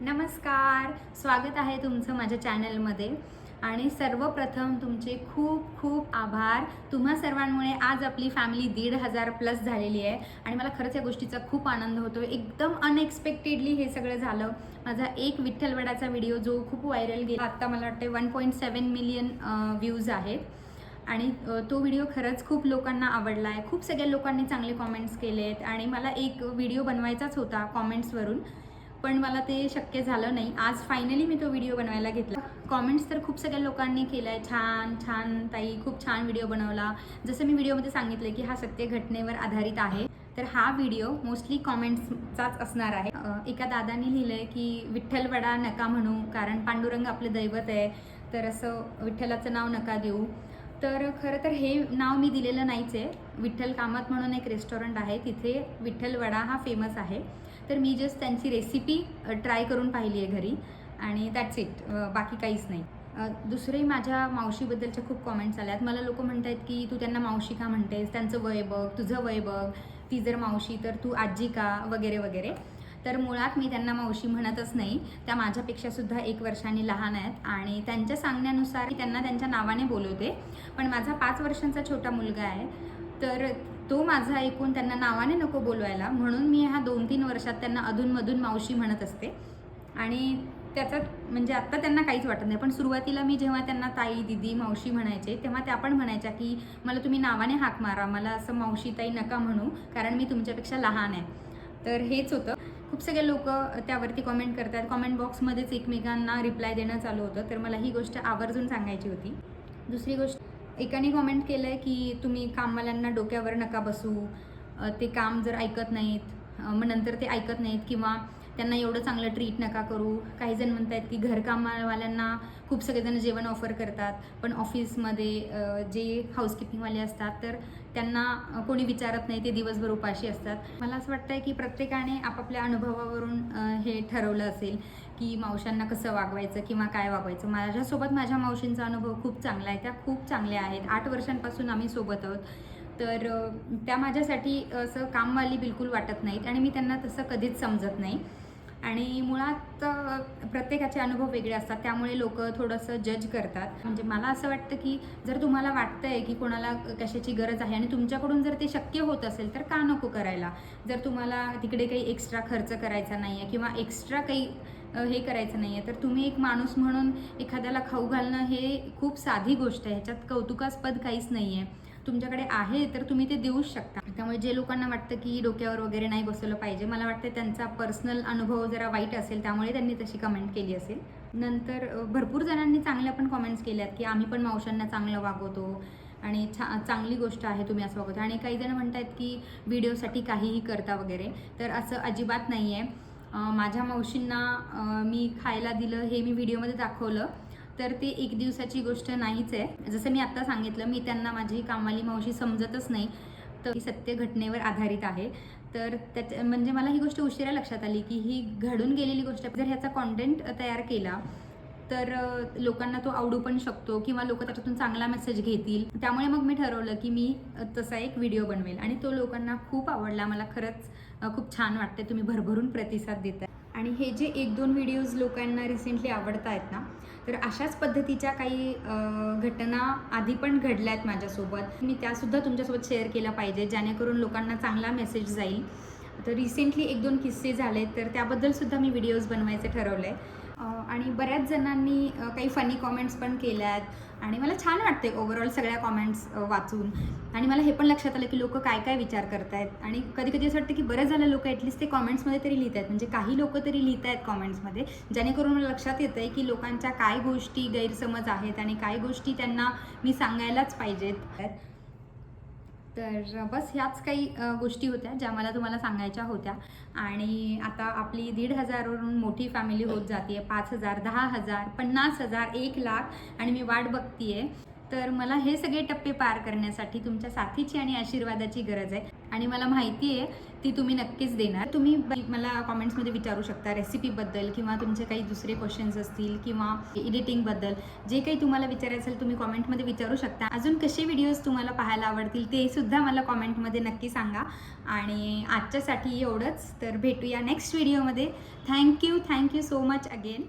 नमस्कार, स्वागत आहे तुमचं माझ्या चॅनलमध्ये आणि सर्वप्रथम तुमचे खूप खूप आभार. तुम्हा सर्वांमुळे आज आपली फॅमिली 1,500 प्लस झालेली आहे आणि मला खरंच या गोष्टीचा खूप आनंद होतो. एकदम अनएक्सपेक्टेडली हे सगळं झालं. माझा एक विठ्ठलवडाचा व्हिडिओ जो खूप व्हायरल गेला, आत्ता मला वाटते 1.7 मिलियन व्ह्यूज आहेत आणि तो व्हिडिओ खरंच खूप लोकांना आवडला आहे. खूप सगळ्या लोकांनी चांगले कॉमेंट्स केले आहेत आणि मला एक व्हिडिओ बनवायचाच होता कॉमेंट्सवरून, पण मला ते शक्य झालं नाही. आज फायनली मी तो व्हिडिओ बनवायला घेतला. कॉमेंट्स तर खूप सगळ्या लोकांनी केलं आहे, छान छान ताई, खूप छान व्हिडिओ बनवला. जसं मी व्हिडिओमध्ये सांगितलं की हा सत्य घटनेवर आधारित आहे, तर हा व्हिडिओ मोस्टली कॉमेंट्सचाच असणार आहे. एका दादानी लिहिलं आहे की विठ्ठलवडा नका म्हणू, कारण पांडुरंग आपलं दैवत आहे, तर असं विठ्ठलाचं नाव नका देऊ. तर खरं तर हे नाव मी दिलेलं नाहीच आहे. विठ्ठल कामत म्हणून एक रेस्टॉरंट आहे, तिथे विठ्ठलवडा हा फेमस आहे. तर मी जस्ट त्यांची रेसिपी ट्राय करून पाहिली आहे घरी आणि दॅट्स इट, बाकी काहीच नाही. दुसरे माझ्या मावशीबद्दलच्या खूप कॉमेंट्स आल्यात. मला लोक म्हणत आहेत की तू त्यांना मावशी का म्हणतेस, त्यांचं वय बघ, तुझं वय बघ, ती जर मावशी तर तू आजी का, वगैरे वगैरे. तर मुळात मी त्यांना मावशी म्हणतच नाही. त्या माझ्यापेक्षासुद्धा 1 वर्षांनी लहान आहेत आणि त्यांच्या सांगण्यानुसार त्यांना त्यांच्या नावाने बोलवते. पण माझा 5 वर्षांचा छोटा मुलगा आहे, तर तो माझा ऐकून त्यांना नावाने नको बोलवायला, म्हणून मी ह्या 2-3 वर्षात त्यांना अधूनमधून मावशी म्हणत असते. आणि त्याच्यात म्हणजे आत्ता त्यांना काहीच वाटत नाही, पण सुरुवातीला मी जेव्हा त्यांना ताई, दीदी, मावशी म्हणायचे, तेव्हा त्या पण म्हणायच्या की मला तुम्ही नावाने हाक मारा, मला असं मावशी ताई नका म्हणू, कारण मी तुमच्यापेक्षा लहान आहे. तर हेच होतं. खूप सगळे लोक त्यावरती कॉमेंट करतात. कॉमेंट बॉक्समध्येच एकमेकांना रिप्लाय देणं चालू होतं, तर मला ही गोष्ट आवर्जून सांगायची होती. दुसरी गोष्ट, एकाने कॉमेंट केलं आहे की तुम्ही कामवाल्यांना डोक्यावर नका बसू, ते काम जर ऐकत नाहीत, मग नंतर ते ऐकत नाहीत, किंवा त्यांना एवढं चांगलं ट्रीट नका करू. काही जण म्हणत आहेत की घरकामवाल्यांना खूप सगळेजण जेवण ऑफर करतात, पण ऑफिसमध्ये जे हाऊसकीपिंगवाले असतात तर त्यांना कोणी विचारत नाही, ते दिवसभर उपाशी असतात. मला असं वाटतं आहे की प्रत्येकाने आपापल्या अनुभवावरून हे ठरवलं असेल की मावशांना कसं वागवायचं किंवा काय वागवायचं. माझ्यासोबत माझ्या मावशींचा अनुभव खूप चांगला आहे, त्या खूप चांगल्या आहेत. 8 वर्षांपासून आम्ही सोबत आहोत, तर त्या माझ्यासाठी असं कामवाली बिलकुल वाटत नाहीत आणि मी त्यांना तसं कधीच समजत नाही. आणि मुळात प्रत्येकाचे अनुभव वेगळे असतात, त्यामुळे लोक थोडंसं जज करतात. म्हणजे मला असं वाटतं की जर तुम्हाला वाटतं आहे की कोणाला कशाची गरज आहे आणि तुमच्याकडून जर ते शक्य होत असेल तर का नको करायला. जर तुम्हाला तिकडे काही एक्स्ट्रा खर्च करायचा नाही आहे किंवा एक्स्ट्रा काही हे करायचं नाही आहे, तर तुम्ही एक माणूस म्हणून एखाद्याला खाऊ घालणं हे खूप साधी गोष्ट आहे. ह्याच्यात कौतुकास्पद काहीच नाही आहे. तुमच्याकडे आहे तर तुम्ही ते देऊच शकता. त्यामुळे जे लोकांना वाटतं की डोक्यावर वगैरे नाही बसवलं पाहिजे, मला वाटतं त्यांचा पर्सनल अनुभव जरा वाईट असेल, त्यामुळे त्यांनी तशी कमेंट केली असेल. नंतर भरपूर जणांनी चांगल्या पण कॉमेंट्स केल्यात की आम्ही पण मावशांना चांगलं वागवतो आणि चांगली गोष्ट आहे तुम्ही असं वागवतो. आणि काही जण म्हणत आहेत की व्हिडिओसाठी काहीही करता वगैरे, तर असं अजिबात नाही आहे. माझ्या मावशींना मी खायला दिलं हे मी व्हिडिओमध्ये दाखवलं, तर ते 1 दिवसाची गोष्ट नाहीच आहे. जसं मी आत्ता सांगितलं, मी त्यांना माझी कामवाली मावशी समजतच नाही, तर ही सत्य घटनेवर आधारित आहे. तर म्हणजे मला ही गोष्ट उशिरा लक्षात आली की ही घडून गेलेली गोष्ट, जर ह्याचा कॉन्टेंट तयार केला तर लोकांना तो आवडू पण शकतो किंवा लोक त्याच्यातून चांगला मेसेज घेतील. त्यामुळे मग मी ठरवलं की मी तसा एक व्हिडिओ बनवेल आणि तो लोकांना खूप आवडला. मला खरंच खूप छान वाटते, तुम्ही भरभरून प्रतिसाद देताय. आणि हे जे 1-2 व्हिडिओज लोकांना रिसेंटली आवडत आहेत ना, तर अशाच पद्धतीच्या काही घटना आधी पण घडल्या आहेत माझ्यासोबत. मी त्यासुद्धा तुमच्यासोबत शेअर केल्या पाहिजे, जेणेकरून लोकांना चांगला मेसेज जाईल. तर रिसेंटली 1-2 किस्से झाले, तर त्याबद्दलसुद्धा मी व्हिडिओज बनवायचे ठरवलं आहे. आणि बऱ्याच जणांनी काही फनी कॉमेंट्स पण केल्या आहेत आणि मला छान वाटते ओव्हरऑल सगळ्या कॉमेंट्स वाचून. आणि मला हे पण लक्षात आलं की लोक काय काय विचार करत आहेत. आणि कधी कधी असं वाटतं की बरं झालं लोक ॲटलिस्ट ते कॉमेंट्समध्ये तरी लिहित आहेत, म्हणजे काही लोक तरी लिहित आहेत कॉमेंट्समध्ये, जेणेकरून मला लक्षात येतं आहे की लोकांच्या काय गोष्टी गैरसमज आहेत आणि काय गोष्टी त्यांना मी सांगायलाच पाहिजेत. तर बस ह्याच काही गोष्टी होत्या ज्या मला तुम्हाला सांगायच्या होत्या. आणि आता आपली 1,500 वरून मोठी फॅमिली होत जाते, 5,000, 10,000, 50,000, 1,00,000 आणि मी वाट बघतीये. तर मला हे सगळे टप्पे पार करण्यासाठी तुमच्या साथीची आणि आशीर्वादाची गरज आहे. आणि मला माहिती आहे ती तुम्ही नक्कीच देणार. तुम्ही मला कॉमेंट्समध्ये विचारू शकता रेसिपीबद्दल किंवा तुमचे काही दुसरे क्वेश्चन्स असतील किंवा एडिटिंगबद्दल जे काही तुम्हाला विचारायचं असेल तुम्ही कॉमेंटमध्ये विचारू शकता. अजून कसे व्हिडिओज तुम्हाला पाहायला आवडतील ते सुद्धा मला कॉमेंटमध्ये नक्की सांगा. आणि आजच्यासाठी एवढंच. तर भेटूया नेक्स्ट व्हिडिओमध्ये. Thank you so much again.